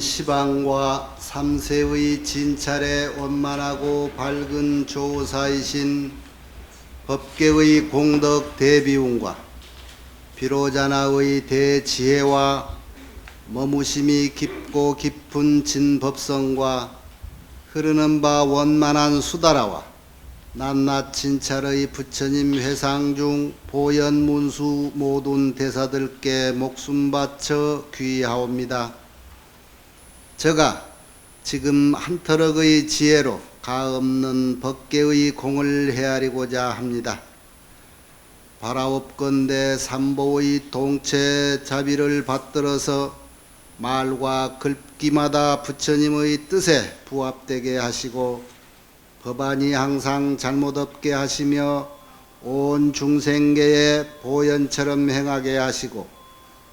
시방과 삼세의 진찰에 원만하고 밝은 조사이신 법계의 공덕 대비운과 비로자나의 대지혜와 머무심이 깊고 깊은 진법성과 흐르는 바 원만한 수다라와 낱낱 진찰의 부처님 회상 중 보현문수 모든 대사들께 목숨 바쳐 귀하옵니다. 저가 지금 한터럭의 지혜로 가없는 법계의 공을 헤아리고자 합니다. 바라옵건대 삼보의 동체 자비를 받들어서 말과 글귀마다 부처님의 뜻에 부합되게 하시고 법안이 항상 잘못 없게 하시며 온 중생계에 보현처럼 행하게 하시고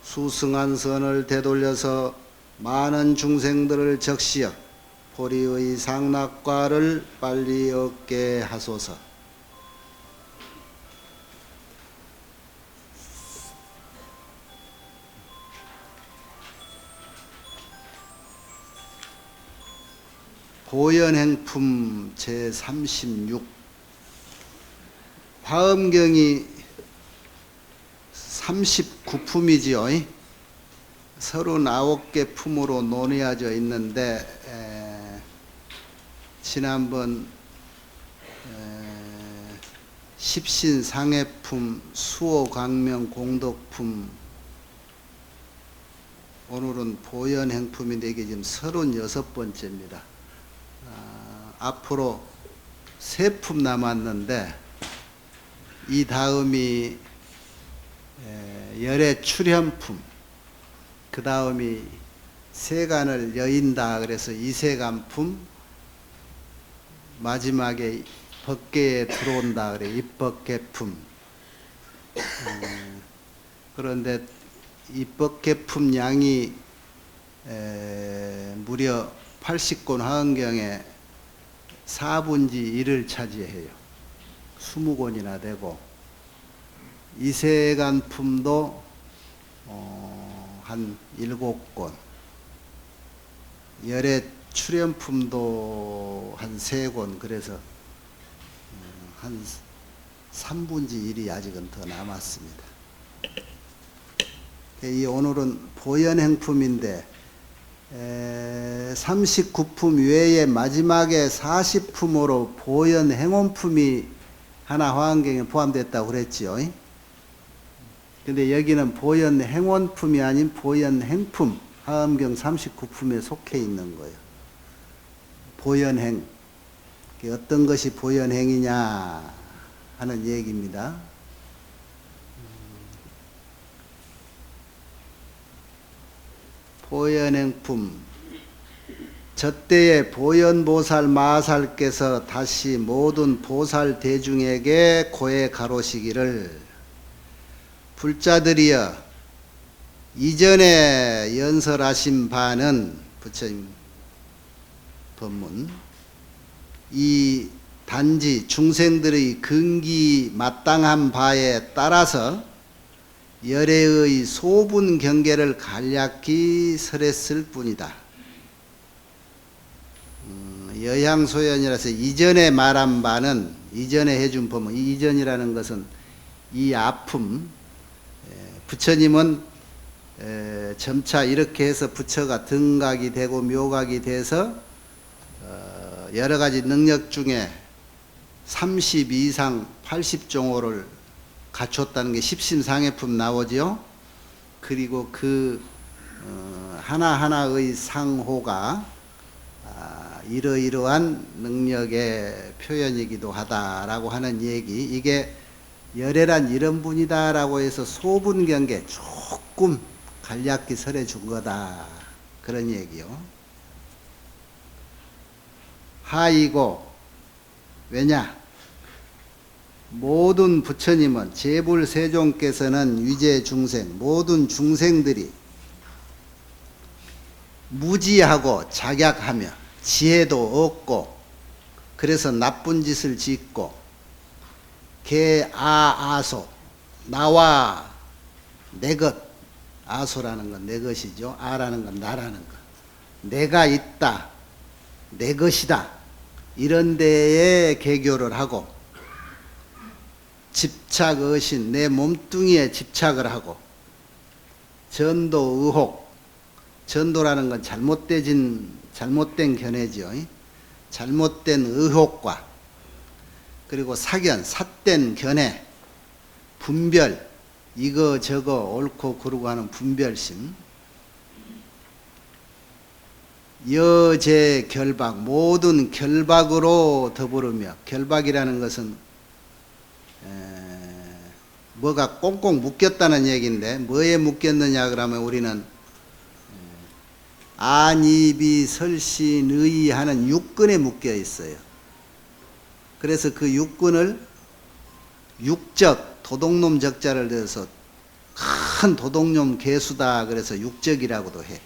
수승한 선을 되돌려서 많은 중생들을 적시어 보리의 상락과를 빨리 얻게 하소서. 보현행품 제36 화엄경이 39품이지요. 39개 품으로 논의어져 있는데 지난번 십신상해품, 수호광명 공덕품, 오늘은 보현행품인데 이게 지금 36번째입니다. 앞으로 3품 남았는데 이 다음이 열애 출현품, 그 다음이 세간을 여인다 그래서 이세간품, 마지막에 법계에 들어온다 그래 입법계품. 그런데 입법계품 양이 무려 80권 화엄경에 4분지 1을 차지해요. 20권이나 되고 이세간품도 한 7권, 열애 출현품도 한 3권, 그래서 한 3분지 1이 아직은 더 남았습니다. 이 오늘은 보현행품인데 39품 외에 마지막에 40품으로 보현행원품이 하나 화엄경에 포함됐다고 그랬지요. 근데 여기는 보현행원품이 아닌 보현행품, 화엄경 39품에 속해 있는 거예요. 보현행, 어떤 것이 보현행이냐 하는 얘기입니다. 보현행품, 저때에 보현보살 마살께서 다시 모든 보살 대중에게 고해 가로시기를, 불자들이여 이전에 연설하신 바는, 부처님 법문, 이 단지 중생들의 근기 마땅한 바에 따라서 열애의 소분 경계를 간략히 설했을 뿐이다. 여향소연이라서 이전에 말한 바는, 이전에 해준 법문, 이 이전이라는 것은 이 아픔, 부처님은 점차 이렇게 해서 부처가 등각이 되고 묘각이 돼서 여러 가지 능력 중에 30 이상 80종호를 갖췄다는 게 십신상해품 나오죠. 그리고 그 하나하나의 상호가 이러이러한 능력의 표현이기도 하다라고 하는 얘기, 이게 열애란 이런 분이다라고 해서 소분경계 조금 간략히 설해 준 거다, 그런 얘기요. 하이고, 왜냐? 모든 부처님은, 제불세종께서는 위제 중생, 모든 중생들이 무지하고 작약하며 지혜도 없고, 그래서 나쁜 짓을 짓고, 개아아소, 나와 내 것, 아소라는 건 내 것이죠. 아라는 건 나라는 것. 내가 있다, 내 것이다, 이런 데에 개교를 하고, 집착, 의신, 내 몸뚱이에 집착을 하고, 전도, 의혹, 전도라는 건 잘못된 견해죠. 잘못된 의혹과, 그리고 사견, 삿된 견해, 분별, 이거 저거 옳고 그르고 하는 분별심, 여제 결박, 모든 결박으로 더불으며, 결박이라는 것은 뭐가 꽁꽁 묶였다는 얘기인데, 뭐에 묶였느냐 그러면 우리는 안이비 설신의 하는 육근에 묶여 있어요. 그래서 그 육근을 육적, 도둑놈 적자를 들어서 큰 도둑놈 개수다 그래서 육적이라고도 해.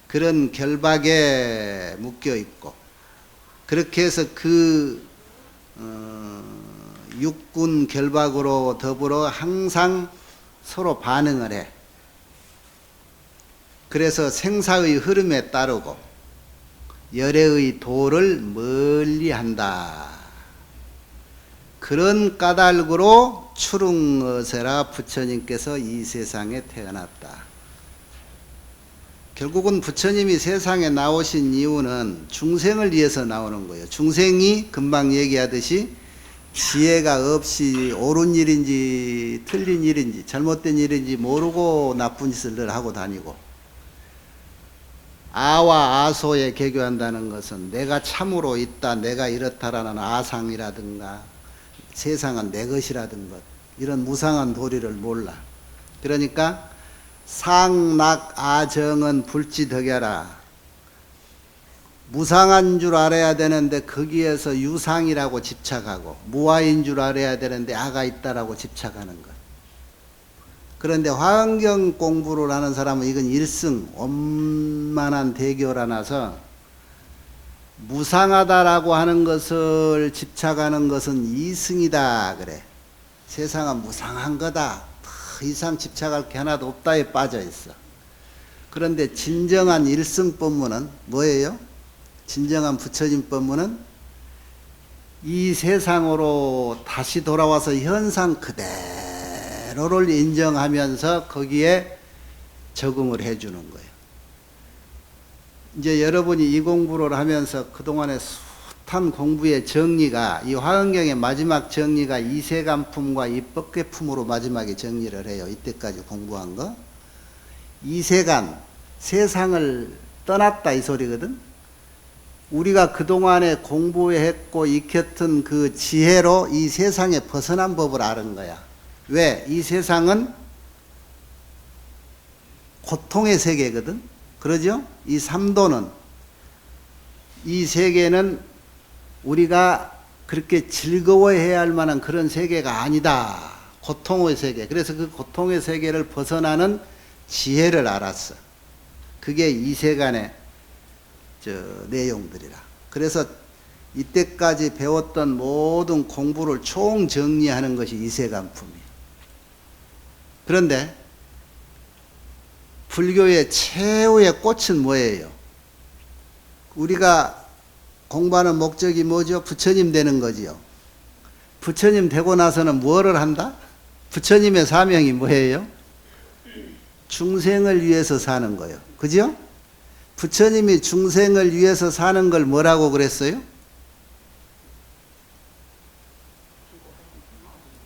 그런 결박에 묶여 있고, 그렇게 해서 그 육군 결박으로 더불어 항상 서로 반응을 해. 그래서 생사의 흐름에 따르고 열애의 도를 멀리한다. 그런 까닭으로 추릉어세라 부처님께서 이 세상에 태어났다. 결국은 부처님이 세상에 나오신 이유는 중생을 위해서 나오는 거예요. 중생이 금방 얘기하듯이 지혜가 없이 옳은 일인지 틀린 일인지 잘못된 일인지 모르고 나쁜 짓을 늘 하고 다니고, 아와 아소에 개교한다는 것은 내가 참으로 있다, 내가 이렇다라는 아상이라든가 세상은 내 것이라든가 이런 무상한 도리를 몰라. 그러니까 상락아정은 불지덕여라. 무상한 줄 알아야 되는데 거기에서 유상이라고 집착하고, 무아인 줄 알아야 되는데 아가 있다라고 집착하는 것. 그런데 화엄경 공부를 하는 사람은 이건 일승 원만한 대교라나서, 무상하다라고 하는 것을 집착하는 것은 이승이다 그래. 세상은 무상한 거다, 더 이상 집착할 게 하나도 없다에 빠져 있어. 그런데 진정한 일승법문은 뭐예요? 진정한 부처님 법문은 이 세상으로 다시 돌아와서 현상 그대로를 인정하면서 거기에 적응을 해주는 거예요. 이제 여러분이 이 공부를 하면서 그동안의 숱한 공부의 정리가, 이 화엄경의 마지막 정리가 이세간품과 이 법계품으로 마지막에 정리를 해요. 이때까지 공부한 거. 이세간, 세상을 떠났다 이 소리거든. 우리가 그동안에 공부했고 익혔던 그 지혜로 이 세상에 벗어난 법을 아는 거야. 왜? 이 세상은 고통의 세계거든. 그러죠? 이 삼도는, 이 세계는 우리가 그렇게 즐거워해야 할 만한 그런 세계가 아니다. 고통의 세계. 그래서 그 고통의 세계를 벗어나는 지혜를 알았어. 그게 이 세간의 내용들이라. 그래서 이때까지 배웠던 모든 공부를 총정리하는 것이 이세간품이에요. 그런데 불교의 최후의 꽃은 뭐예요? 우리가 공부하는 목적이 뭐죠? 부처님 되는 거지요. 부처님 되고 나서는 뭐를 한다? 부처님의 사명이 뭐예요? 중생을 위해서 사는 거예요. 그죠? 부처님이 중생을 위해서 사는 걸 뭐라고 그랬어요?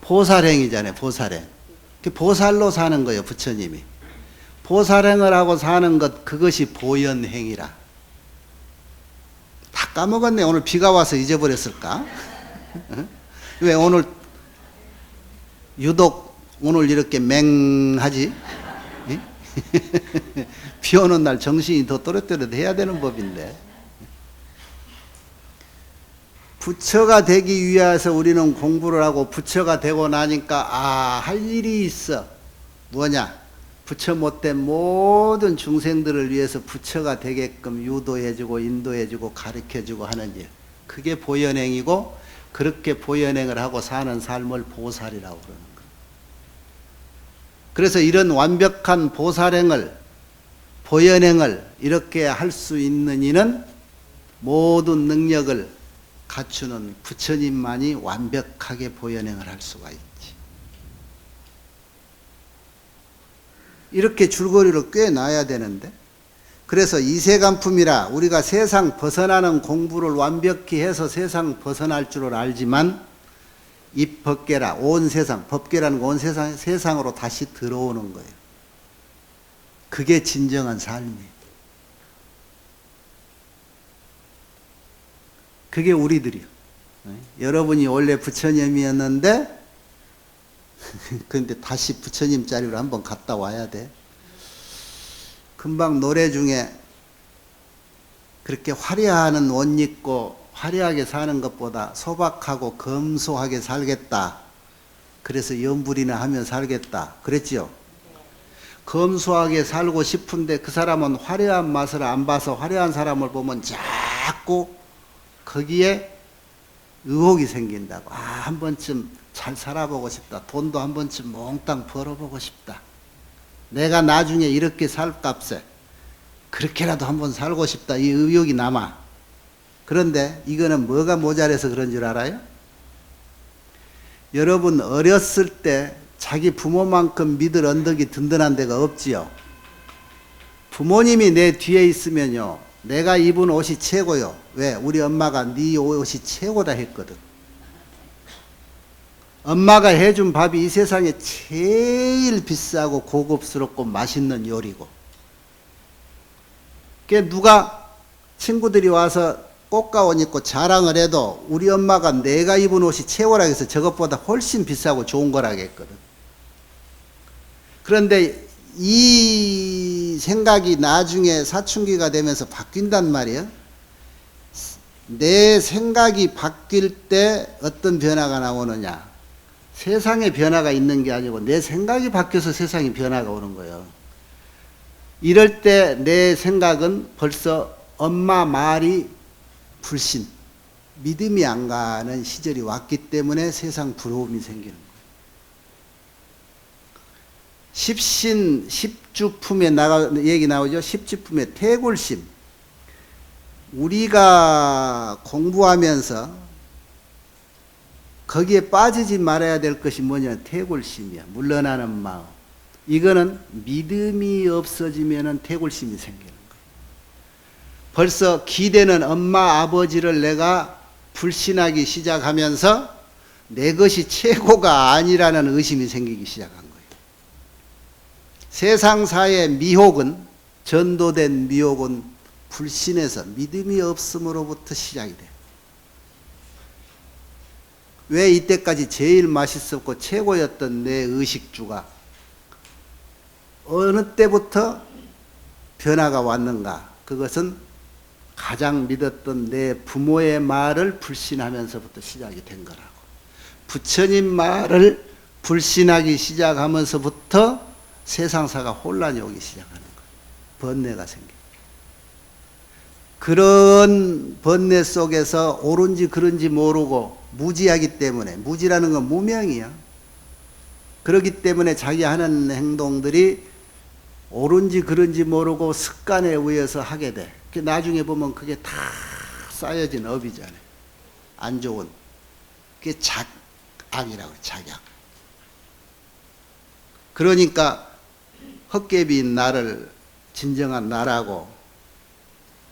보살행이잖아요. 보살행. 보살로 사는 거예요. 부처님이. 보살행을 하고 사는 것, 그것이 보현행이라. 다 까먹었네. 오늘 비가 와서 잊어버렸을까? 왜 오늘 유독 오늘 이렇게 맹하지? 비 오는 날 정신이 더 또렷또렷해야 되는 법인데. 부처가 되기 위해서 우리는 공부를 하고, 부처가 되고 나니까 할 일이 있어. 뭐냐? 부처 못된 모든 중생들을 위해서 부처가 되게끔 유도해주고 인도해주고 가르쳐주고 하는 일, 그게 보현행이고, 그렇게 보현행을 하고 사는 삶을 보살이라고 그러는 거예요. 그래서 이런 완벽한 보살행을 보현행을 이렇게 할 수 있는 이는 모든 능력을 갖추는 부처님만이 완벽하게 보현행을 할 수가 있지. 이렇게 줄거리를 꽤 놔야 되는데, 그래서 이세간품이라 우리가 세상 벗어나는 공부를 완벽히 해서 세상 벗어날 줄을 알지만 입법계라 온 세상, 법계라는 건 온 세상으로 다시 들어오는 거예요. 그게 진정한 삶이에요. 그게 우리들이요. 여러분이 원래 부처님이었는데 근데 다시 부처님 자리로 한번 갔다 와야 돼. 금방 노래 중에 그렇게 화려한 옷 입고 화려하게 사는 것보다 소박하고 검소하게 살겠다. 그래서 염불이나 하며 살겠다. 그랬지요? 검소하게 살고 싶은데 그 사람은 화려한 맛을 안 봐서 화려한 사람을 보면 자꾸 거기에 의혹이 생긴다고. 한 번쯤 잘 살아보고 싶다. 돈도 한 번쯤 몽땅 벌어보고 싶다. 내가 나중에 이렇게 살 값에 그렇게라도 한번 살고 싶다. 이 의욕이 남아. 그런데 이거는 뭐가 모자라서 그런 줄 알아요? 여러분 어렸을 때 자기 부모만큼 믿을 언덕이 든든한 데가 없지요. 부모님이 내 뒤에 있으면요, 내가 입은 옷이 최고요. 왜? 우리 엄마가 네 옷이 최고다 했거든. 엄마가 해준 밥이 이 세상에 제일 비싸고 고급스럽고 맛있는 요리고, 그게 누가 친구들이 와서 꽃가옷 입고 자랑을 해도 우리 엄마가 내가 입은 옷이 최고라 해서 저것보다 훨씬 비싸고 좋은 거라고 했거든. 그런데 이 생각이 나중에 사춘기가 되면서 바뀐단 말이에요. 내 생각이 바뀔 때 어떤 변화가 나오느냐. 세상에 변화가 있는 게 아니고 내 생각이 바뀌어서 세상에 변화가 오는 거예요. 이럴 때 내 생각은 벌써 엄마 말이 불신, 믿음이 안 가는 시절이 왔기 때문에 세상 부러움이 생기는 거예요. 십신, 십주품에 얘기 나오죠. 십주품에 태굴심. 우리가 공부하면서 거기에 빠지지 말아야 될 것이 뭐냐? 태굴심이야. 물러나는 마음. 이거는 믿음이 없어지면 태굴심이 생기는 거예요. 벌써 기대는 엄마 아버지를 내가 불신하기 시작하면서 내 것이 최고가 아니라는 의심이 생기기 시작한 거예요. 세상사의 미혹은, 전도된 미혹은 불신에서 믿음이 없음으로부터 시작이 돼요. 왜 이때까지 제일 맛있었고 최고였던 내 의식주가 어느 때부터 변화가 왔는가? 그것은 가장 믿었던 내 부모의 말을 불신하면서부터 시작이 된 거라고. 부처님 말을 불신하기 시작하면서부터 세상사가 혼란이 오기 시작하는 거예요. 번뇌가 생겨요. 그런 번뇌 속에서 옳은지 그른지 모르고 무지하기 때문에, 무지라는 건 무명이야. 그렇기 때문에 자기 하는 행동들이 옳은지 그른지 모르고 습관에 의해서 하게 돼. 나중에 보면 그게 다 쌓여진 업이잖아요. 안 좋은. 그게 작악이라고 해요. 작악. 그러니까 헛개비인 나를 진정한 나라고,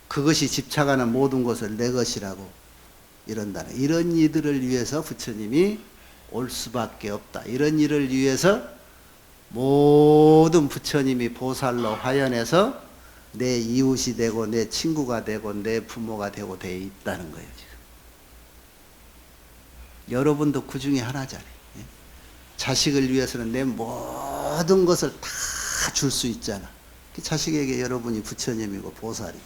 그것이 집착하는 모든 것을 내 것이라고 이런다는, 이런 이들을 위해서 부처님이 올 수밖에 없다. 이런 일을 위해서 모든 부처님이 보살로 화연해서 내 이웃이 되고 내 친구가 되고 내 부모가 되고 돼 있다는 거예요. 지금 여러분도 그 중에 하나잖아요. 자식을 위해서는 내 모든 것을 다 줄 수 있잖아. 자식에게 여러분이 부처님이고 보살이.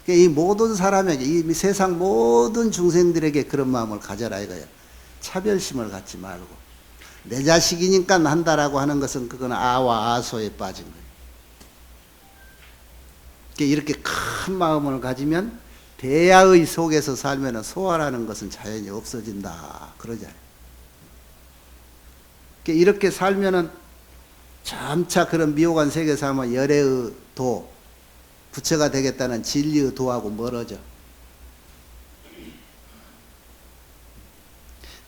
이 모든 사람에게, 이 세상 모든 중생들에게 그런 마음을 가져라 이거예요. 차별심을 갖지 말고. 내 자식이니까 한다라고 하는 것은 그건 아와 아소에 빠진 거예요. 이렇게 큰 마음을 가지면 대야의 속에서 살면 소화라는 것은 자연히 없어진다. 그러잖아요. 이렇게 살면은 점차 그런 미혹한 세계에서 하면 열애의 도, 부처가 되겠다는 진리의 도하고 멀어져.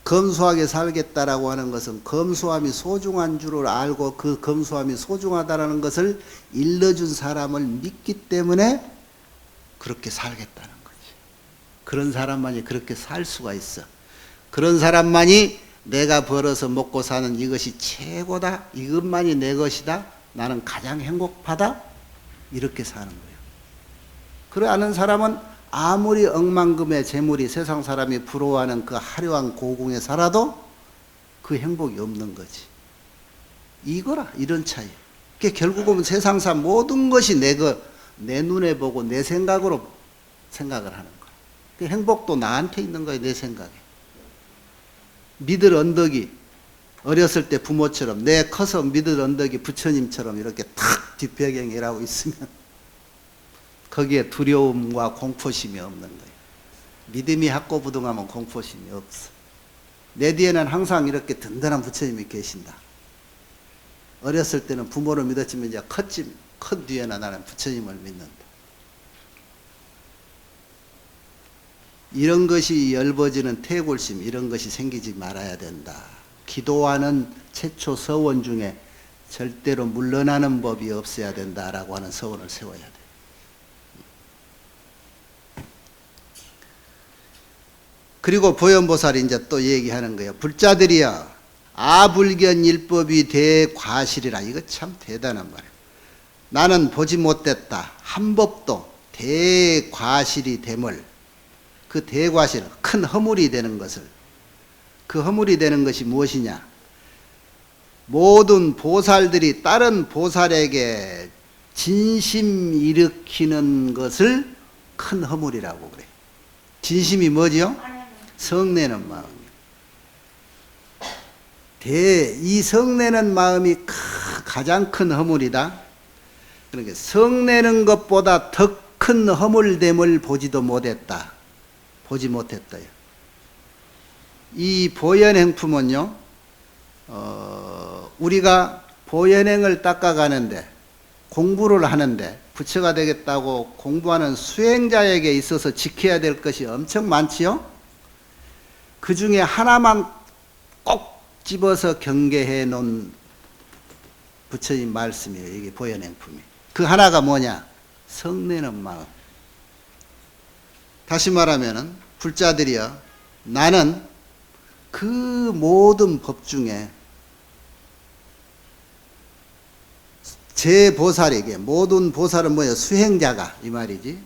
검소하게 살겠다라고 하는 것은 검소함이 소중한 줄을 알고 그 검소함이 소중하다라는 것을 일러준 사람을 믿기 때문에 그렇게 살겠다는 거지. 그런 사람만이 그렇게 살 수가 있어. 그런 사람만이 내가 벌어서 먹고 사는 이것이 최고다. 이것만이 내 것이다. 나는 가장 행복하다. 이렇게 사는 거예요. 그래 아는 사람은 아무리 억만금의 재물이 세상 사람이 부러워하는 그 화려한 고궁에 살아도 그 행복이 없는 거지. 이거라. 이런 차이. 그러니까 결국 보면 세상사 모든 것이 내 눈에 보고 내 생각으로 생각을 하는 거야. 그 행복도 나한테 있는 거야. 내 생각에. 믿을 언덕이 어렸을 때 부모처럼 내 커서 믿을 언덕이 부처님처럼 이렇게 탁 뒷배경이라고 있으면 거기에 두려움과 공포심이 없는 거예요. 믿음이 학고부동하면 공포심이 없어. 내 뒤에는 항상 이렇게 든든한 부처님이 계신다. 어렸을 때는 부모를 믿었지만 이제 큰 뒤에는 나는 부처님을 믿는다. 이런 것이 열버지는 태골심, 이런 것이 생기지 말아야 된다. 기도하는 최초 서원 중에 절대로 물러나는 법이 없어야 된다라고 하는 서원을 세워야 돼. 그리고 보현보살이 이제 또 얘기하는 거예요. 불자들이여, 아불견 일법이 대과실이라. 이거 참 대단한 말이에요. 나는 보지 못했다. 한 법도 대과실이 됨을, 그 대과실, 큰 허물이 되는 것을, 그 허물이 되는 것이 무엇이냐? 모든 보살들이 다른 보살에게 진심 일으키는 것을 큰 허물이라고 그래. 진심이 뭐지요? 성내는 마음이요. 이 성내는 마음이 가장 큰 허물이다. 그러니까 성내는 것보다 더 큰 허물됨을 보지도 못했다. 보지 못했다요. 이 보현행품은요, 우리가 보현행을 닦아가는데, 공부를 하는데, 부처가 되겠다고 공부하는 수행자에게 있어서 지켜야 될 것이 엄청 많지요? 그 중에 하나만 꼭 집어서 경계해 놓은 부처님 말씀이에요. 이게 보현행품이. 그 하나가 뭐냐? 성내는 마음. 다시 말하면은, 불자들이여, 나는 그 모든 법 중에 제 보살에게, 모든 보살은 뭐예요? 수행자가, 이 말이지.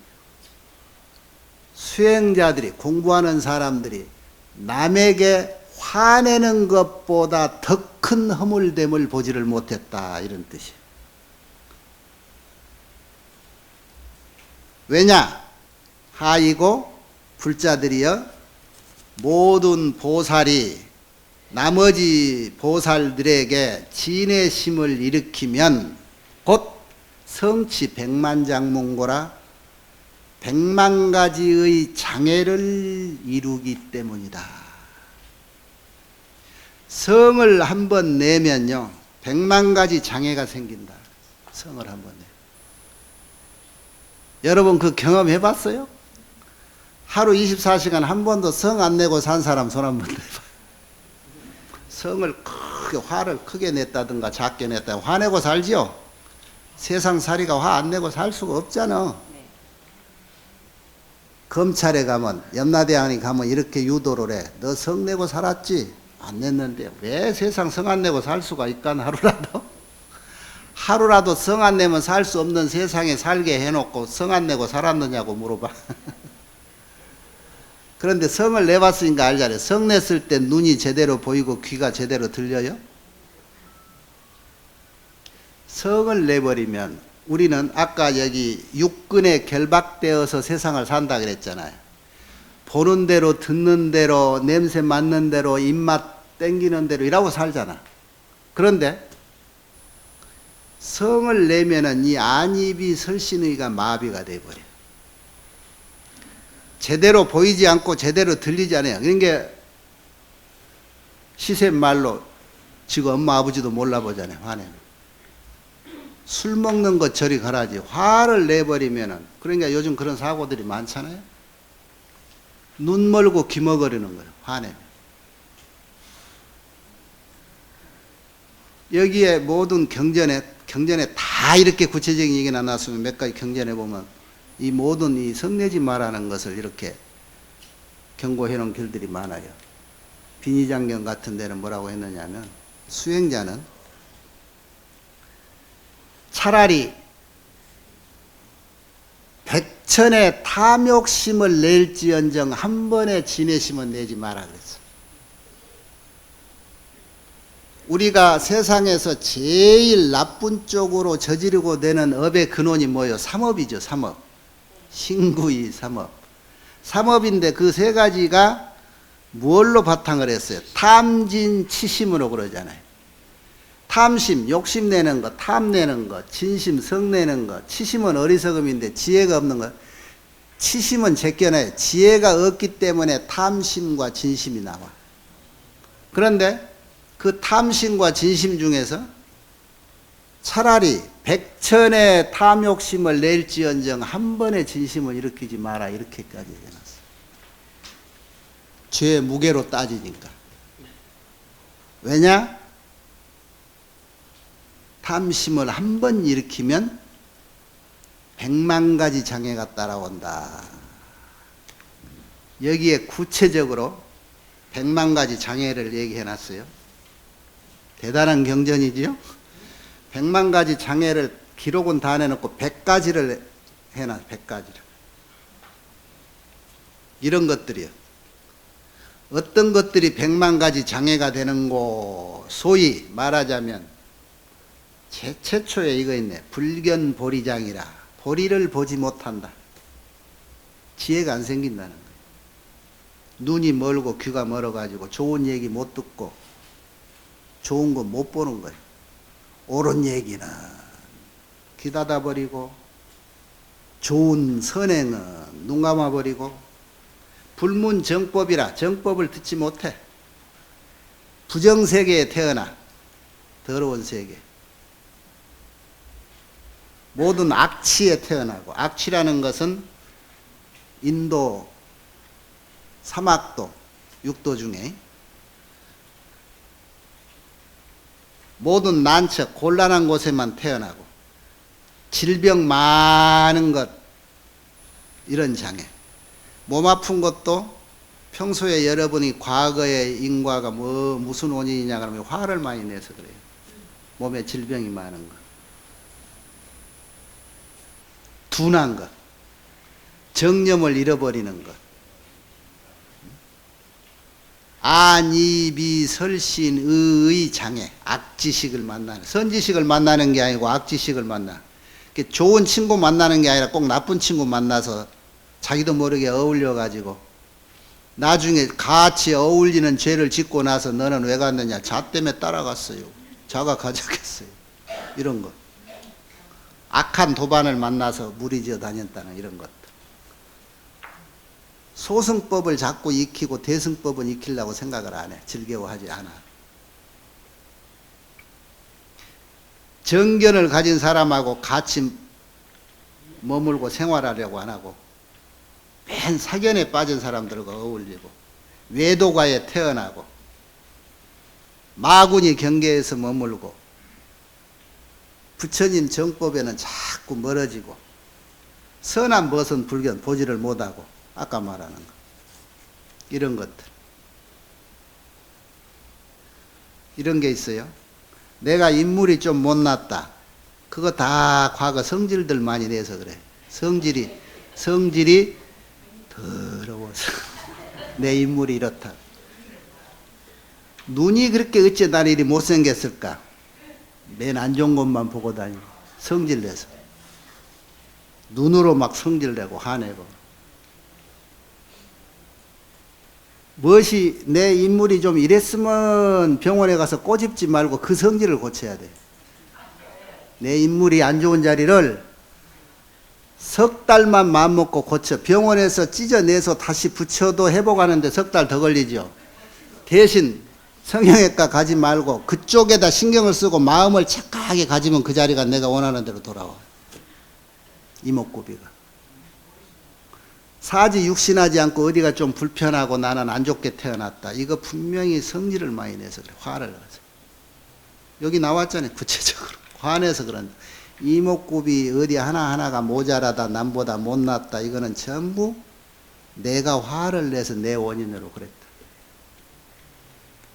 수행자들이, 공부하는 사람들이 남에게 화내는 것보다 더 큰 허물됨을 보지를 못했다. 이런 뜻이에요. 왜냐? 하이고 불자들이여, 모든 보살이 나머지 보살들에게 진해심을 일으키면 곧 성치 백만장몽고라, 100만가지의 장애를 이루기 때문이다. 성을 한번 내면요, 100만가지 장애가 생긴다. 성을 한번 내. 여러분 그 경험해 봤어요? 하루 24시간 한 번도 성 안 내고 산 사람 손 한번 내봐. 성을 크게, 화를 크게 냈다든가 작게 냈다든가 화내고 살지요? 세상 살이가 화 안 내고 살 수가 없잖아. 검찰에 가면, 염라대왕이 가면 이렇게 유도를 해. 너 성 내고 살았지? 안 냈는데 왜 세상 성 안 내고 살 수가 있간 하루라도? 하루라도 성 안 내면 살 수 없는 세상에 살게 해놓고 성 안 내고 살았느냐고 물어봐. 그런데 성을 내봤으니까 알잖아요. 성 냈을 때 눈이 제대로 보이고 귀가 제대로 들려요? 성을 내버리면 우리는 아까 여기 육근에 결박되어서 세상을 산다 그랬잖아요. 보는 대로, 듣는 대로, 냄새 맡는 대로, 입맛 땡기는 대로 이라고 살잖아. 그런데 성을 내면은 이 안입이 설신의가 마비가 돼버려. 제대로 보이지 않고 제대로 들리지 않아요. 그러니까 시샘 말로 지금 엄마 아버지도 몰라보잖아요. 화내는. 술 먹는 것 저리 가라지. 화를 내버리면은, 그러니까 요즘 그런 사고들이 많잖아요. 눈 멀고 귀 먹으려는 거예요. 화내면. 여기에 모든 경전에 다 이렇게 구체적인 얘기는 안 나왔으면 몇 가지 경전에 보면 이 모든 이 성내지 말라는 것을 이렇게 경고해 놓은 글들이 많아요. 빈의장경 같은 데는 뭐라고 했느냐면, 수행자는 차라리 백천의 탐욕심을 낼지언정 한 번의 진해심은 내지 마라 그랬어. 우리가 세상에서 제일 나쁜 쪽으로 저지르고 내는 업의 근원이 뭐예요? 삼업이죠. 삼업. 신구이 삼업. 삼업인데 그 세 가지가 뭘로 바탕을 했어요? 탐진 치심으로 그러잖아요. 탐심, 욕심 내는 거, 탐 내는 거, 진심, 성 내는 거, 치심은 어리석음인데 지혜가 없는 거. 치심은 제껴놔요. 지혜가 없기 때문에 탐심과 진심이 나와. 그런데 그 탐심과 진심 중에서 차라리 백천의 탐욕심을 낼지언정 한 번의 진심을 일으키지 마라, 이렇게까지 해놨어. 죄의 무게로 따지니까. 왜냐? 탐심을 한 번 일으키면 100만 가지 장애가 따라온다. 여기에 구체적으로 100만 가지 장애를 얘기해놨어요. 대단한 경전이지요. 100만 가지 장애를 기록은 다 내놓고 100가지를 해놨어요. 100가지를. 이런 것들이요. 어떤 것들이 100만 가지 장애가 되는고, 소위 말하자면 최초에 이거 있네. 불견보리장이라. 보리를 보지 못한다. 지혜가 안 생긴다는 거예요. 눈이 멀고 귀가 멀어가지고 좋은 얘기 못 듣고 좋은 거 못 보는 거예요. 옳은 얘기는 귀 닫아버리고, 좋은 선행은 눈 감아버리고, 불문정법이라 정법을 듣지 못해. 부정세계에 태어나. 더러운 세계. 모든 악취에 태어나고, 악취라는 것은 인도, 사막도, 육도 중에 모든 난처, 곤란한 곳에만 태어나고, 질병 많은 것, 이런 장애. 몸 아픈 것도 평소에 여러분이 과거의 인과가 무슨 원인이냐 그러면 화를 많이 내서 그래요. 몸에 질병이 많은 것. 둔한 것. 정념을 잃어버리는 것. 안이비설신의 장애, 악지식을 만나는, 선지식을 만나는 게 아니고 악지식을 만나. 좋은 친구 만나는 게 아니라 꼭 나쁜 친구 만나서 자기도 모르게 어울려 가지고 나중에 같이 어울리는 죄를 짓고 나서 너는 왜 갔느냐? 자 때문에 따라갔어요. 자가 가졌겠어요. 이런 것. 악한 도반을 만나서 무리지어 다녔다는 이런 것들. 소승법을 자꾸 익히고 대승법은 익히려고 생각을 안 해. 즐겨워하지 않아. 정견을 가진 사람하고 같이 머물고 생활하려고 안 하고, 맨 사견에 빠진 사람들과 어울리고, 외도가에 태어나고, 마구니 경계에서 머물고, 부처님 정법에는 자꾸 멀어지고, 선한 벗은 불견 보지를 못하고, 아까 말하는 거. 이런 것들. 이런 게 있어요. 내가 인물이 좀 못났다. 그거 다 과거 성질들 많이 내서 그래. 성질이 더러워서. 내 인물이 이렇다. 눈이 그렇게 어째 난 이리 못생겼을까? 맨 안 좋은 것만 보고 다니고, 성질내서. 눈으로 막 성질내고 화내고. 무엇이 내 인물이 좀 이랬으면 병원에 가서 꼬집지 말고 그 성질을 고쳐야 돼. 내 인물이 안 좋은 자리를 석 달만 마음먹고 고쳐. 병원에서 찢어내서 다시 붙여도 회복하는데 석 달 더 걸리죠. 대신 성형외과 가지 말고 그쪽에다 신경을 쓰고 마음을 착하게 가지면 그 자리가 내가 원하는 대로 돌아와. 이목구비가. 사지 육신하지 않고 어디가 좀 불편하고 나는 안 좋게 태어났다. 이거 분명히 성질을 많이 내서 그래. 화를 내서. 여기 나왔잖아요. 구체적으로. 화내서 그런다. 이목구비 어디 하나하나가 모자라다 남보다 못났다. 이거는 전부 내가 화를 내서 내 원인으로 그랬다.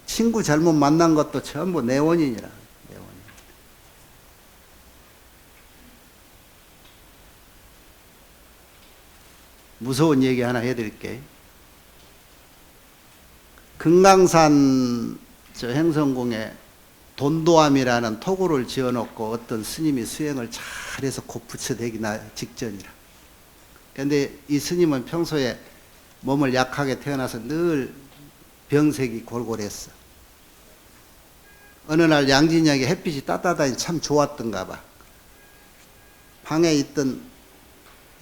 친구 잘못 만난 것도 전부 내 원인이라. 내 원인. 무서운 얘기 하나 해드릴게. 금강산 저 행성궁에 돈도암이라는 토구를 지어놓고 어떤 스님이 수행을 잘해서 곧부처되기 직전이라. 그런데 이 스님은 평소에 몸을 약하게 태어나서 늘 병색이 골골했어. 어느 날 양진역에 햇빛이 따뜻하니 참 좋았던가 봐. 방에 있던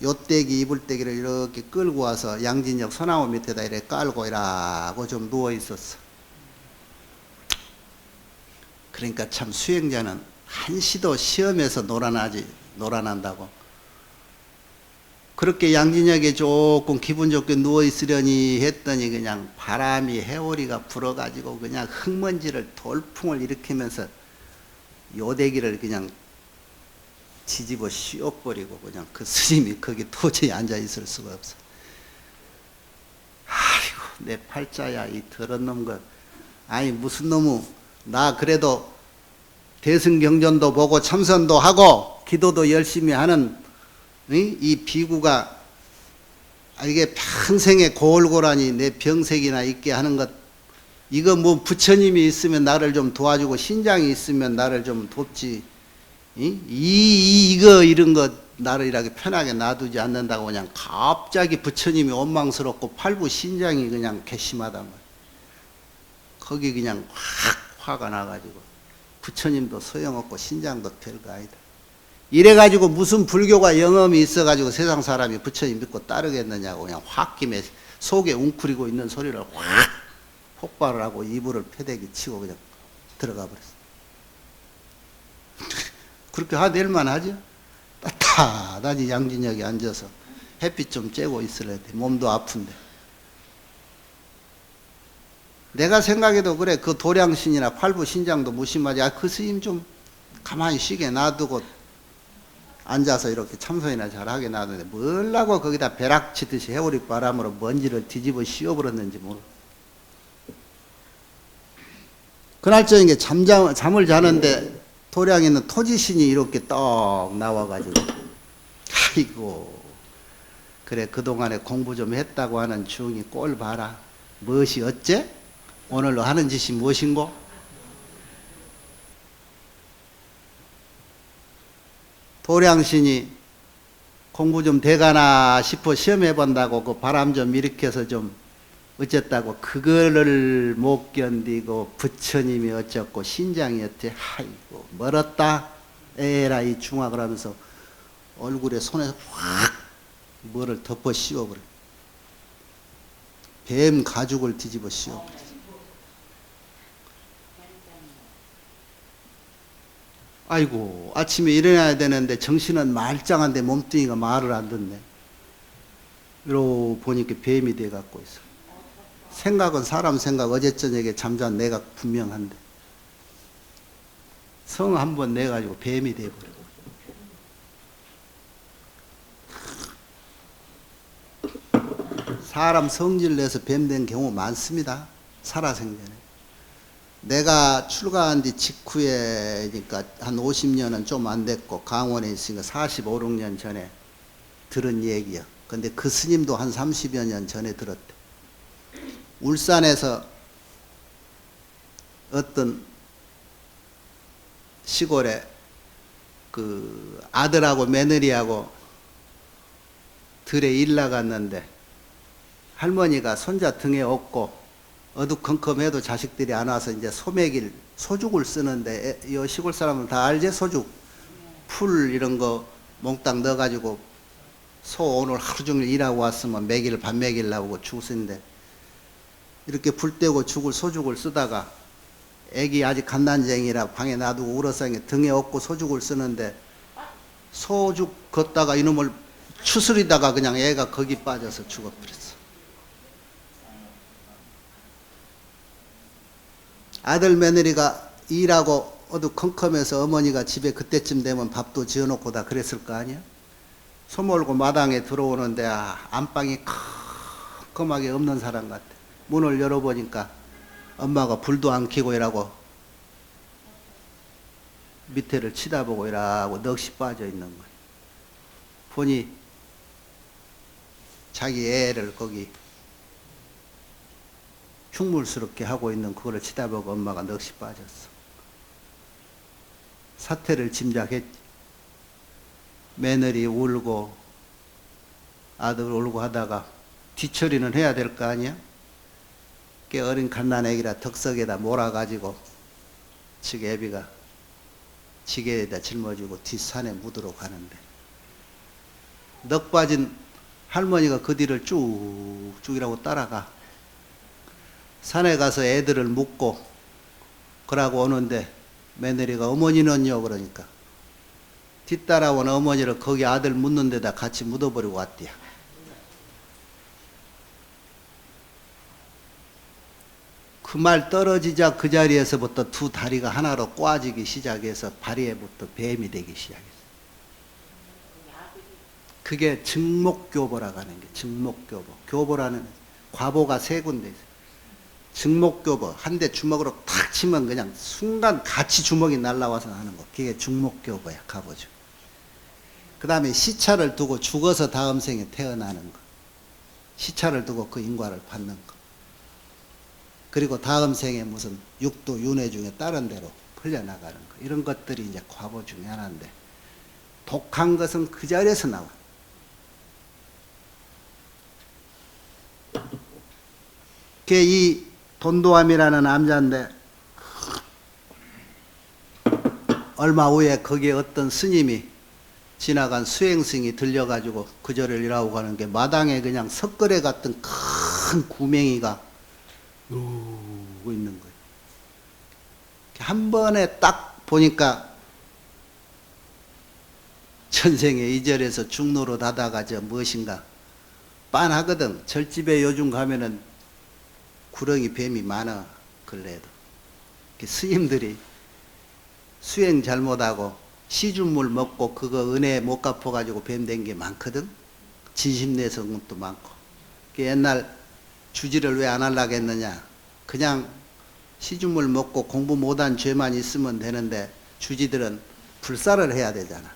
요대기 이불대기를 이렇게 끌고 와서 양진역 소나무 밑에다 이렇게 깔고 이라고 좀 누워 있었어. 그러니까 참 수행자는 한시도 시험에서 놀아난다고. 그렇게 양진역에 조금 기분 좋게 누워 있으려니 했더니 그냥 바람이 해오리가 불어가지고 그냥 흙먼지를 돌풍을 일으키면서 요대기를 그냥 뒤집어 씌워버리고 그냥 그 스님이 거기 도저히 앉아 있을 수가 없어. 아이고 내 팔자야 이 더러운 놈 것. 아니 무슨 놈의 나 그래도 대승경전도 보고 참선도 하고 기도도 열심히 하는 이 비구가 이게 평생에 고골고라니 내 병색이나 있게 하는 것, 이거 뭐 부처님이 있으면 나를 좀 도와주고 신장이 있으면 나를 좀 돕지. 이거 이런 것 나를 이렇게 편하게 놔두지 않는다고 그냥 갑자기 부처님이 원망스럽고 팔부 신장이 그냥 괘씸하단 말이야. 거기 그냥 확 화가 나가지고 부처님도 소용없고 신장도 별거 아니다. 이래가지고 무슨 불교가 영험이 있어가지고 세상 사람이 부처님 믿고 따르겠느냐고 그냥 홧김에 속에 웅크리고 있는 소리를 확 폭발을 하고 이불을 패대기 치고 그냥 들어가 버렸어. 그렇게 화낼만 하죠? 따뜻하니 양진역에 앉아서 햇빛 좀 쬐고 있으려 돼. 몸도 아픈데. 내가 생각해도 그래. 그 도량신이나 팔부 신장도 무심하지. 그 스님 좀 가만히 쉬게 놔두고 앉아서 이렇게 참선이나 잘하게 놔두는데 뭘라고 거기다 벼락 치듯이 해오리 바람으로 먼지를 뒤집어 씌워버렸는지 모르. 그날 저녁에 잠을 자는데 도량에 있는 토지신이 이렇게 떡 나와가지고 아이고 그래 그동안에 공부 좀 했다고 하는 중이 꼴 봐라. 무엇이 어째? 오늘로 하는 짓이 무엇인고? 도량신이 공부 좀 돼가나 싶어 시험해 본다고 그 바람 좀 일으켜서 좀 어쨌다고 그거를 못 견디고 부처님이 어쩌고 신장이 어째 아이고 멀었다 에라 이 중학을 하면서 얼굴에 손에 확 뭐를 덮어 씌워버려. 뱀 가죽을 뒤집어 씌워버려. 아이고 아침에 일어나야 되는데 정신은 말짱한데 몸뚱이가 말을 안 듣네. 이러고 보니까 뱀이 돼 갖고 있어. 생각은 사람 생각. 어제 저녁에 잠잔 내가 분명한데 성 한번 내가지고 뱀이 돼버려. 사람 성질 내서 뱀 된 경우 많습니다. 살아생전에. 내가 출가한 뒤 직후에 그러니까 한 50년은 좀 안 됐고 강원에 있으니까 45, 6년 전에 들은 얘기야. 근데 그 스님도 한 30여 년 전에 들었대. 울산에서 어떤 시골에 그 아들하고 며느리하고 들에 일 나갔는데 할머니가 손자 등에 업고 어두컴컴해도 자식들이 안 와서 이제 소맥일 소죽을 쓰는데 이 시골 사람은 다 알지? 소죽 풀 이런 거 몽땅 넣어가지고 소 오늘 하루 종일 일하고 왔으면 먹일 밥 먹이려고 죽 쓰는데 이렇게 불 떼고 소죽을 쓰다가 애기 아직 갓난쟁이라 방에 놔두고 울어싸게 등에 업고 소죽을 쓰는데 소죽 걷다가 이놈을 추스리다가 그냥 애가 거기 빠져서 죽어버렸어. 아들 며느리가 일하고 어두컴컴해서 어머니가 집에 그때쯤 되면 밥도 지어놓고 다 그랬을 거 아니야? 소몰고 마당에 들어오는데 안방이 컴컴하게 없는 사람 같아. 문을 열어보니까 엄마가 불도 안 켜고 이라고 밑에를 치다보고 이라고 넋이 빠져 있는 거야. 보니 자기 애를 거기 흉물스럽게 하고 있는 그거를 치다보고 엄마가 넋이 빠졌어. 사태를 짐작했지. 며느리 울고 아들 울고 하다가 뒤처리는 해야 될 거 아니야? 꽤 어린 갓난애기라 덕석에다 몰아가지고 지금 애비가 지게에다 짊어지고 뒷산에 묻으러 가는데 넋 빠진 할머니가 그 뒤를 쭉쭉이라고 따라가. 산에 가서 애들을 묻고 그러고 오는데 며느리가 어머니는요 그러니까 뒤따라온 어머니를 거기 아들 묻는 데다 같이 묻어버리고 왔대요. 그 말 떨어지자 그 자리에서부터 두 다리가 하나로 꼬아지기 시작해서 발에부터 뱀이 되기 시작했어요. 그게 증목교보라고 하는 게 증목교보. 교보라는 과보가 세 군데 있어요. 증목교보. 한 대 주먹으로 탁 치면 그냥 순간 같이 주먹이 날라와서 하는 거. 그게 증목교보야. 가보죠. 그 다음에 시차를 두고 죽어서 다음 생에 태어나는 거. 시차를 두고 그 인과를 받는 거. 그리고 다음 생에 무슨 육도 윤회 중에 다른 데로 풀려나가는 거. 이런 것들이 이제 과보 중에 하나인데 독한 것은 그 자리에서 나와. 이 돈도함이라는 남자인데 얼마 후에 거기에 어떤 스님이 지나간 수행승이 들려가지고 그 절을 일하고 가는 게 마당에 그냥 석거래 같은 큰 구맹이가 누고 있는 거예요. 한 번에 딱 보니까 전생에 이 절에서 중노릇 하다가 저 무엇인가 빤하거든. 절집에 요즘 가면은 구렁이 뱀이 많아. 근래에도 스님들이 수행 잘못하고 시주물 먹고 그거 은혜 못 갚아가지고 뱀 된 게 많거든. 진심내서 것도 많고. 옛날 주지를 왜 안 하려고 했느냐. 그냥 시주물 먹고 공부 못한 죄만 있으면 되는데 주지들은 불사를 해야 되잖아.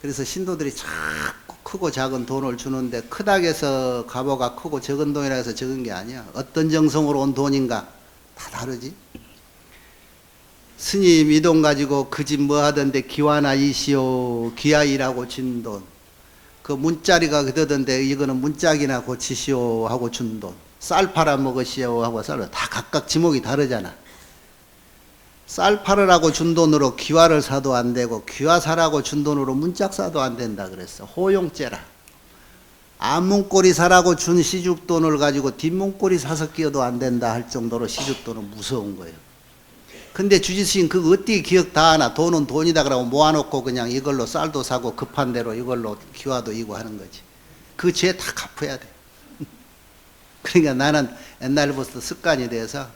그래서 신도들이 자꾸 크고 작은 돈을 주는데 크다고 가보가 크고 적은 돈이라 해서 적은 게 아니야. 어떤 정성으로 온 돈인가 다 다르지. 스님 이 돈 가지고 그 집 뭐 하던데 기와나 이시오. 기아이라고 준 돈. 그 문자리가 그러던데 이거는 문짝이나 고치시오 하고 준 돈. 쌀 팔아 먹으시오 하고 쌀을 다 각각 지목이 다르잖아. 쌀 팔으라고 준 돈으로 기와를 사도 안 되고 기와 사라고 준 돈으로 문짝 사도 안 된다 그랬어. 호용죄라. 앞문고리 사라고 준 시줍돈을 가지고 뒷문고리 사서 끼어도 안 된다 할 정도로 시줍돈은 무서운 거예요. 근데 주지스님 그거 어떻게 기억 다 하나. 돈은 돈이다 그러고 모아놓고 그냥 이걸로 쌀도 사고 급한 대로 이걸로 기와도 이고 하는 거지. 그 죄 다 갚아야 돼. 그러니까 나는 옛날부터 습관이 돼서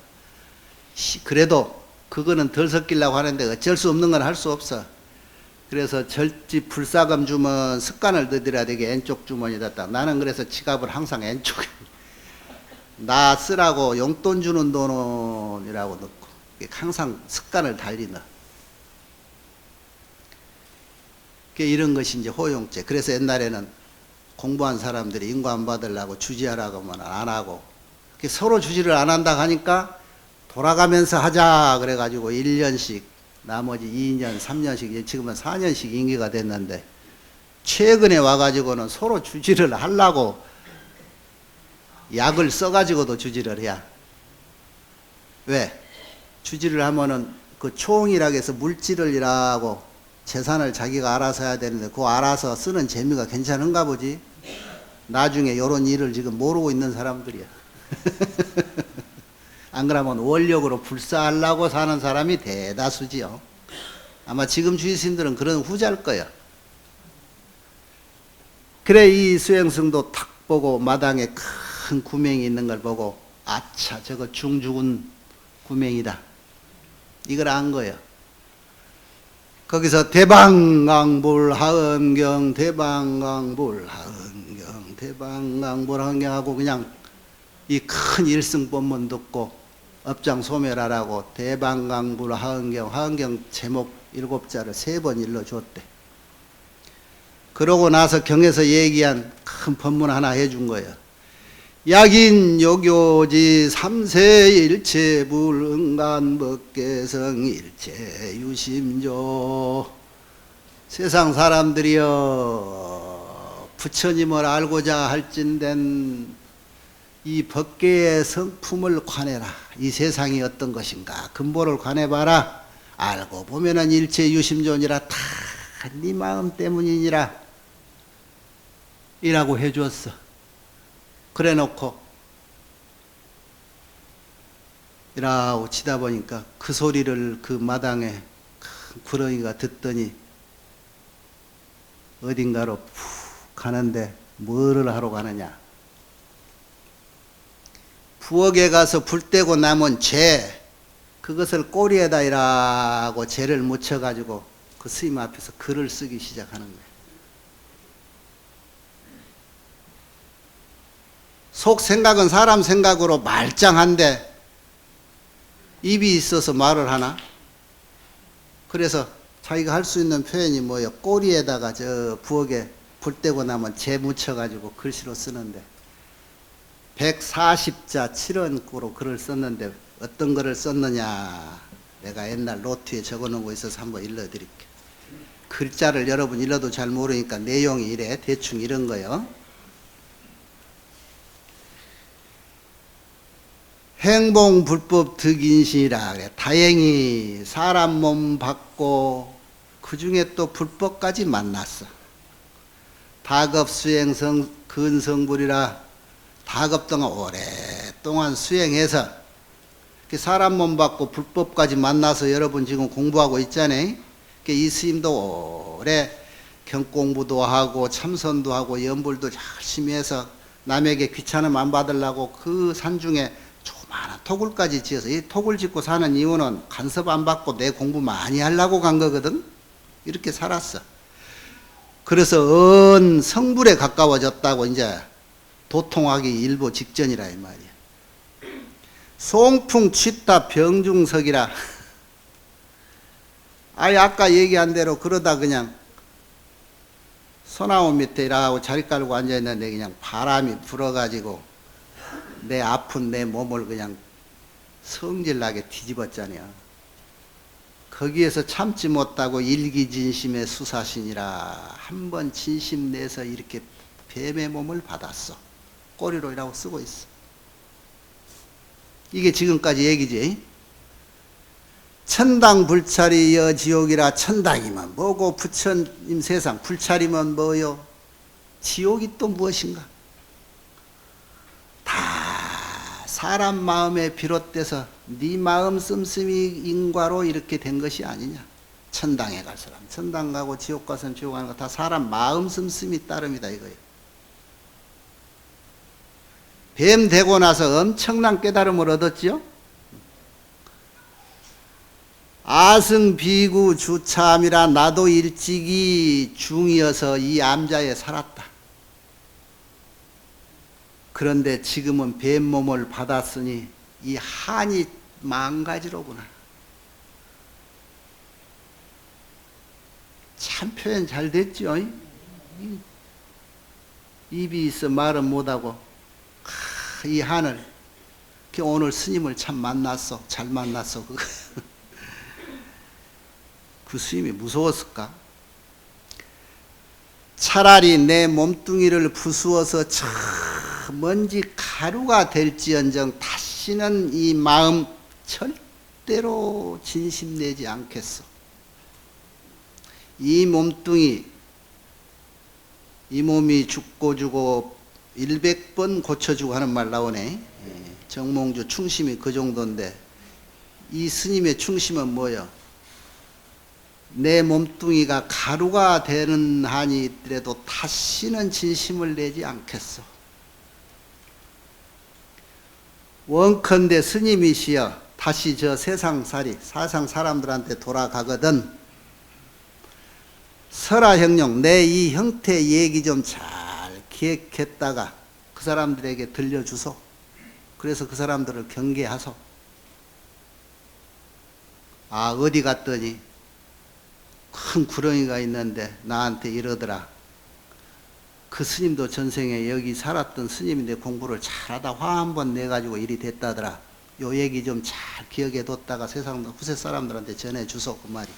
그래도 그거는 덜 섞이려고 하는데 어쩔 수 없는 건 할 수 없어. 그래서 절집 불사금 주면 습관을 들여야 되게 왼쪽 주머니에다 딱. 나는 그래서 지갑을 항상 왼쪽에 나 쓰라고 용돈 주는 돈이라고 넣고 항상 습관을 달리 넣어. 이런 것이 이제 호용죄. 그래서 옛날에는 공부한 사람들이 인고 안 받으려고 주지하라고 하면 안 하고 서로 주지를 안 한다 하니까 돌아가면서 하자 그래가지고 1년씩 나머지 2년 3년씩 지금은 4년씩 임기가 됐는데 최근에 와가지고는 서로 주지를 하려고 약을 써가지고도 주지를 해야. 왜? 주지를 하면은 그 총이라고 해서 물질을 일하고 재산을 자기가 알아서 해야 되는데 그거 알아서 쓰는 재미가 괜찮은가 보지. 나중에 이런 일을 지금 모르고 있는 사람들이야. 안 그러면 원력으로 불사하려고 사는 사람이 대다수지요. 아마 지금 주의스님들은 그런 후자일 거예요. 그래 이 수행승도 탁 보고 마당에 큰 구명이 있는 걸 보고 아차 저거 중죽은 구명이다. 이걸 안 거예요. 거기서 대방강불 하은경 대방강불 하은경 대방강불 하은경하고 그냥 이 큰 일승법문 듣고 업장 소멸하라고 대방강불 하은경 하은경 제목 7자를 3번 일러줬대. 그러고 나서 경에서 얘기한 큰 법문 하나 해준 거예요. 약인 요교지 삼세 일체불 응간법계성 일체 유심조. 세상 사람들이여 부처님을 알고자 할진된 이 법계의 성품을 관해라. 이 세상이 어떤 것인가 근본을 관해봐라. 알고 보면은 일체 유심조니라. 다 네 마음 때문이니라 이라고 해주었어. 그래 놓고 이라고 치다 보니까 그 소리를 그 마당에 큰 구렁이가 듣더니 어딘가로 푹 가는데 뭐를 하러 가느냐. 부엌에 가서 불 떼고 남은 죄 그것을 꼬리에다 이라고 죄를 묻혀가지고 그 스님 앞에서 글을 쓰기 시작하는 거예요. 속 생각은 사람 생각으로 말짱한데 입이 있어서 말을 하나? 그래서 자기가 할 수 있는 표현이 뭐예요? 꼬리에다가 저 부엌에 불 떼고 나면 재 묻혀가지고 글씨로 쓰는데 140자 7원구로 글을 썼는데 어떤 글을 썼느냐 내가 옛날 노트에 적어놓은 거 있어서 한번 일러드릴게요. 글자를 여러분 일러도 잘 모르니까 내용이 이래 대충 이런 거요. 행봉불법 득인신이라 그래. 다행히 사람 몸 받고 그 중에 또 불법까지 만났어. 다급수행성 근성불이라 다급 동안 오랫동안 수행해서 사람 몸 받고 불법까지 만나서 여러분 지금 공부하고 있잖아요. 이 스님도 오래 경공부도 하고 참선도 하고 연불도 열심히 해서 남에게 귀찮음 안 받으려고 그 산중에 조그마한 토굴까지 지어서 이 토굴 짓고 사는 이유는 간섭 안 받고 내 공부 많이 하려고 간 거거든. 이렇게 살았어. 그래서 성불에 가까워졌다고 이제 도통하기 일보 직전이라 이 말이야. 송풍 취타 병중석이라. 아까 얘기한 대로 그러다 그냥 소나무 밑에 일하고 자리 깔고 앉아있는데 그냥 바람이 불어가지고 내 아픈 내 몸을 그냥 성질나게 뒤집었잖아요. 거기에서 참지 못하고 일기진심의 수사신이라 한번 진심 내서 이렇게 뱀의 몸을 받았어. 꼬리로 이라고 쓰고 있어. 이게 지금까지 얘기지. 천당 불찰이여 지옥이라. 천당이면 뭐고 부처님 세상 불찰이면 뭐요? 지옥이 또 무엇인가? 다 사람 마음에 비롯돼서 네 마음 씀씀이 인과로 이렇게 된 것이 아니냐. 천당에 갈 사람 천당 가고 지옥 가서는 지옥 가는 거 다 사람 마음 씀씀이 따름이다 이거예요. 뱀 되고 나서 엄청난 깨달음을 얻었지요. 아승 비구 주참이라. 나도 일찍이 중이어서 이 암자에 살았다. 그런데 지금은 뱀 몸을 받았으니 이 한이 망가지로구나. 참 표현 잘 됐죠. 입이 있어 말은 못하고 이 한을. 오늘 스님을 참 만났어. 잘 만났어. 그 스님이 무서웠을까? 차라리 내 몸뚱이를 부수어서 저 먼지 가루가 될지언정 다시는 이 마음 절대로 진심내지 않겠어. 이 몸뚱이, 이 몸이 죽고 주고 100번 고쳐주고 하는 말 나오네. 정몽주 충심이 그 정도인데 이 스님의 충심은 뭐요? 내 몸뚱이가 가루가 되는 한이 있더라도 다시는 진심을 내지 않겠소. 원컨대 스님이시여 다시 저 세상살이 사상 사람들한테 돌아가거든 설화형용 내 이 형태 얘기 좀 잘 기획했다가 그 사람들에게 들려주소. 그래서 그 사람들을 경계하소. 아 어디 갔더니 큰 구렁이가 있는데 나한테 이러더라. 그 스님도 전생에 여기 살았던 스님인데 공부를 잘하다 화 한 번 내가지고 일이 됐다더라. 요 얘기 좀 잘 기억해 뒀다가 세상 후세 사람들한테 전해주소. 그 말이.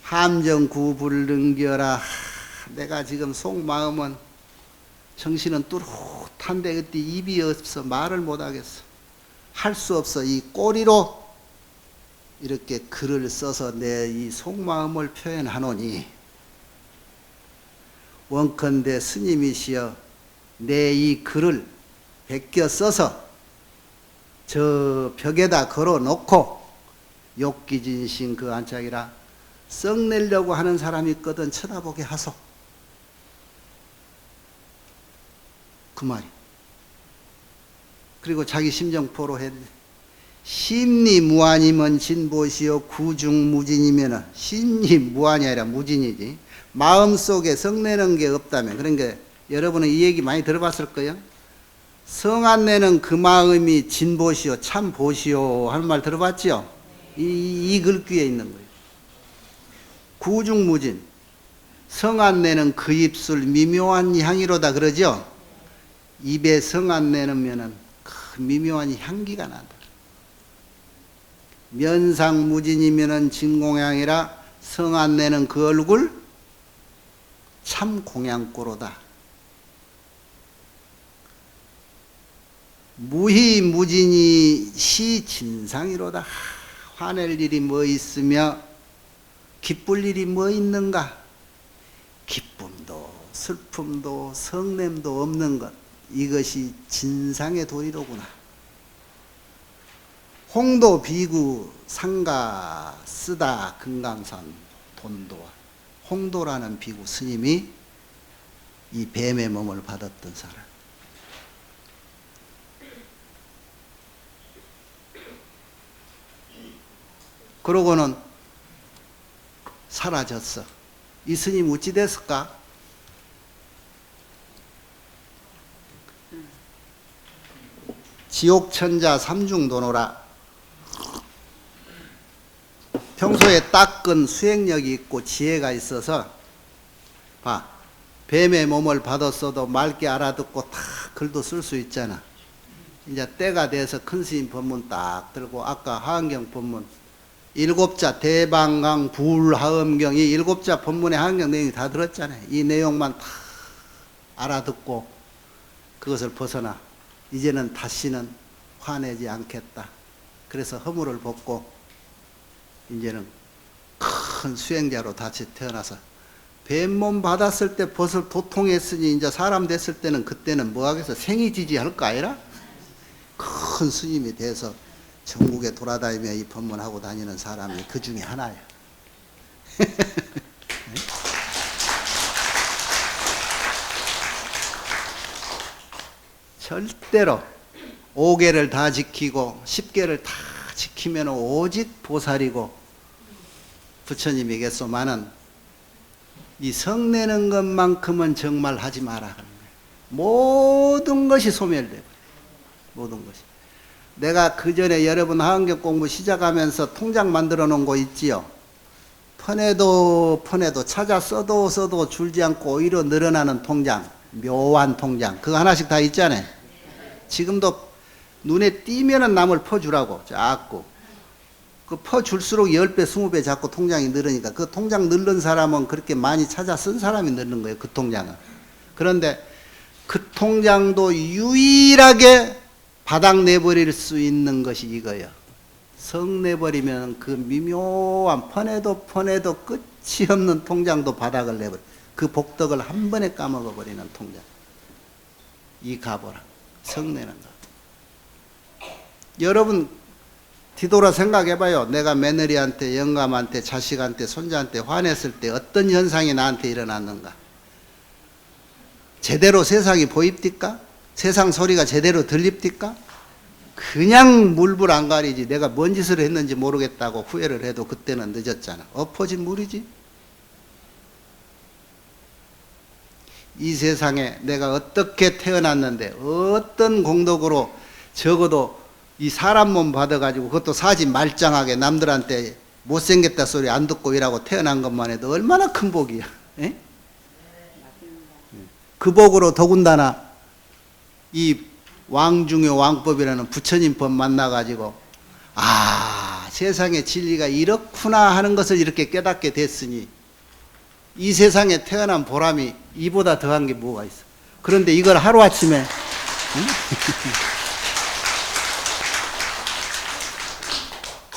함정구불능겨라. 내가 지금 속마음은 정신은 뚜렷한데 그때 입이 없어 말을 못하겠어. 할 수 없어. 이 꼬리로 이렇게 글을 써서 내 이 속마음을 표현하노니 원컨대 스님이시여 내 이 글을 베껴 써서 저 벽에다 걸어 놓고 욕기진신 그 안짝이라 썩내려고 하는 사람이 있거든 쳐다보게 하소. 그 말이. 그리고 자기 심정포로 해. 심리무한이면 진보시오 구중무진이면은 심리무한이 아니라 무진이지. 마음속에 성내는 게 없다면. 그러니까 여러분은 이 얘기 많이 들어봤을 거예요. 성 안 내는 그 마음이 진보시오 참보시오 하는 말 들어봤죠? 이 글귀에 있는 거예요. 구중무진 성 안 내는 그 입술 미묘한 향이로다 그러죠? 입에 성 안 내면은 그 미묘한 향기가 난다. 면상무진이면은 진공향이라 성 안 내는 그 얼굴 참 공양꼬로다. 무희무진이 시진상이로다. 화낼 일이 뭐 있으며 기쁠 일이 뭐 있는가? 기쁨도 슬픔도 성냄도 없는 것, 이것이 진상의 도리로구나. 홍도 비구 상가 쓰다 금강산 돈도와. 홍도라는 비구 스님이 이 뱀의 몸을 받았던 사람. 그러고는 사라졌어. 이 스님 어찌 됐을까? 지옥천자 삼중도노라. 평소에 닦은 수행력이 있고 지혜가 있어서 봐. 뱀의 몸을 받았어도 맑게 알아듣고 다 글도 쓸 수 있잖아. 이제 때가 돼서 큰 스님 법문 딱 들고 아까 하은경 법문 일곱자 대방강 불하음경 이 일곱자 법문의 하은경 내용이 다 들었잖아요. 이 내용만 다 알아듣고 그것을 벗어나 이제는 다시는 화내지 않겠다. 그래서 허물을 벗고 이제는 큰 수행자로 다시 태어나서 뱀몸 받았을 때 벗을 도통했으니 이제 사람 됐을 때는 그때는 뭐 하겠어? 생이지지 할 거 아니라 큰 스님이 돼서 전국에 돌아다니며 이 법문하고 다니는 사람이 그 중에 하나야. 절대로 5개를 다 지키고 10개를 다 지키면 오직 보살이고 부처님이겠소만은 이 성내는 것만큼은 정말 하지 마라. 모든 것이 소멸되고 모든 것이. 내가 그 전에 여러분 하은경 공부 시작하면서 통장 만들어 놓은 거 있지요. 펀해도 찾아 써도 줄지 않고 오히려 늘어나는 통장, 묘한 통장, 그거 하나씩 다 있잖아요. 지금도 눈에 띄면은 남을 퍼주라고 자꾸 그 퍼줄수록 10배 20배 자꾸 통장이 늘으니까 그 통장 늘는 사람은 그렇게 많이 찾아 쓴 사람이 늘는 거예요. 그 통장은. 그런데 그 통장도 유일하게 바닥 내버릴 수 있는 것이 이거예요. 성 내버리면 그 미묘한 펀해도 끝이 없는 통장도 바닥을 내버려. 그 복덕을 한 번에 까먹어 버리는 통장. 이 가보라. 성내는 것. 여러분 뒤돌아 생각해봐요. 내가 며느리한테, 영감한테, 자식한테, 손자한테 화냈을 때 어떤 현상이 나한테 일어났는가? 제대로 세상이 보입니까? 세상 소리가 제대로 들립니까? 그냥 물불 안 가리지. 내가 뭔 짓을 했는지 모르겠다고 후회를 해도 그때는 늦었잖아. 엎어진 물이지. 이 세상에 내가 어떻게 태어났는데 어떤 공덕으로 적어도 이 사람 몸 받아가지고 그것도 사지 말짱하게 남들한테 못생겼다 소리 안 듣고 이라고 태어난 것만 해도 얼마나 큰 복이야. 에? 그 복으로 더군다나 이 왕중요 왕법이라는 부처님 법 만나가지고 아 세상의 진리가 이렇구나 하는 것을 이렇게 깨닫게 됐으니 이 세상에 태어난 보람이 이보다 더한 게 뭐가 있어. 그런데 이걸 하루아침에 응?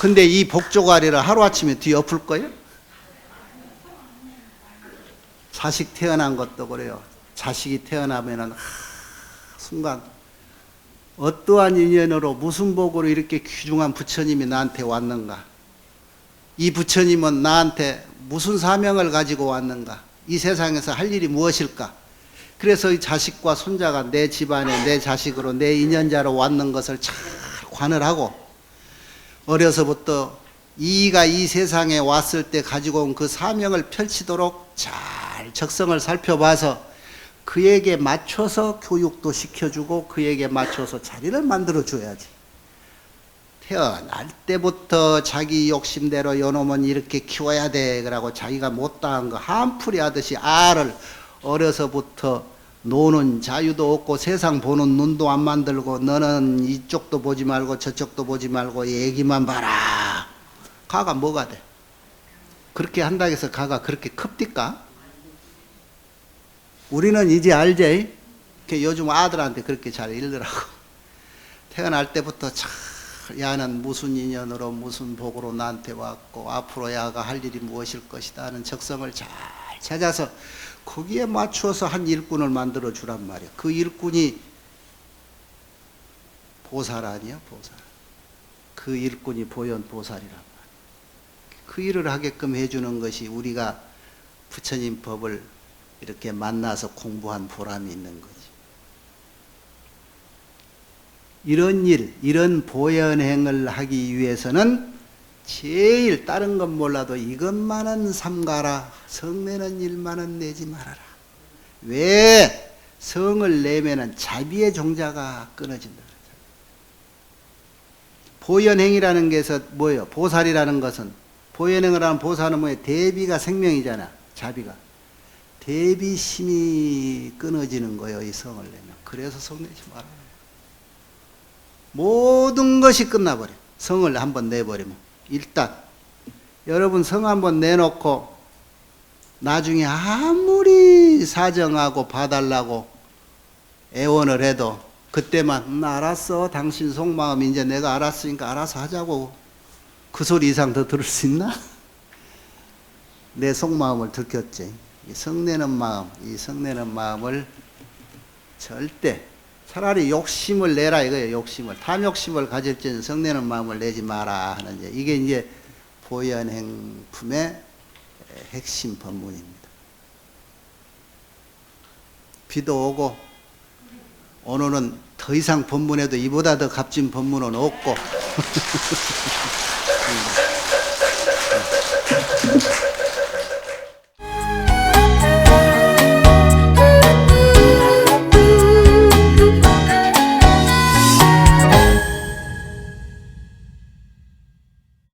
근데 이 복조가리를 하루아침에 뒤엎을 거예요? 자식 태어난 것도 그래요. 자식이 태어나면은 순간 어떠한 인연으로 무슨 복으로 이렇게 귀중한 부처님이 나한테 왔는가? 이 부처님은 나한테 무슨 사명을 가지고 왔는가? 이 세상에서 할 일이 무엇일까? 그래서 이 자식과 손자가 내 집안에 내 자식으로 내 인연자로 왔는 것을 잘 관을 하고 어려서부터 이가 이 세상에 왔을 때 가지고 온 그 사명을 펼치도록 잘 적성을 살펴봐서 그에게 맞춰서 교육도 시켜주고 그에게 맞춰서 자리를 만들어 줘야지. 태어날 때부터 자기 욕심대로 요놈은 이렇게 키워야 돼 그러고 자기가 못다한 거 한풀이 하듯이 알을 어려서부터 노는 자유도 없고 세상 보는 눈도 안 만들고 너는 이쪽도 보지 말고 저쪽도 보지 말고 얘기만 봐라. 가가 뭐가 돼? 그렇게 한다고 해서 가가 그렇게 큽니까? 우리는 이제 알지? 요즘 아들한테 그렇게 잘 읽으라고. 태어날 때부터 참 야는 무슨 인연으로 무슨 복으로 나한테 왔고 앞으로 야가 할 일이 무엇일 것이다 하는 적성을 잘 찾아서 거기에 맞추어서 한 일꾼을 만들어 주란 말이야. 그 일꾼이 보살 아니야? 보살. 그 일꾼이 보현 보살이란 말이야. 그 일을 하게끔 해주는 것이 우리가 부처님 법을 이렇게 만나서 공부한 보람이 있는 거지. 이런 일, 이런 보현행을 하기 위해서는 제일 다른 건 몰라도 이것만은 삼가라. 성내는 일만은 내지 말아라. 왜? 성을 내면은 자비의 종자가 끊어진다. 보현행이라는 게서 뭐예요? 보살이라는 것은 보현행을 하는 보살은 뭐예요? 대비가 생명이잖아. 자비가. 대비심이 끊어지는 거예요. 이 성을 내면. 그래서 성 내지 말아요. 모든 것이 끝나버려. 성을 한번 내버리면. 일단 여러분 성 한번 내놓고 나중에 아무리 사정하고 봐달라고 애원을 해도 그때만 알았어. 당신 속마음 이제 내가 알았으니까 알아서 하자고. 그 소리 이상 더 들을 수 있나? 내 속마음을 들켰지. 이 성내는 마음, 이 성내는 마음을 절대 차라리 욕심을 내라 이거예요. 욕심을. 탐욕심을 가질 때는 성내는 마음을 내지 마라 하는 이게 이제 보현행품의 핵심 법문입니다. 비도 오고 오늘은 더 이상 법문에도 이보다 더 값진 법문은 없고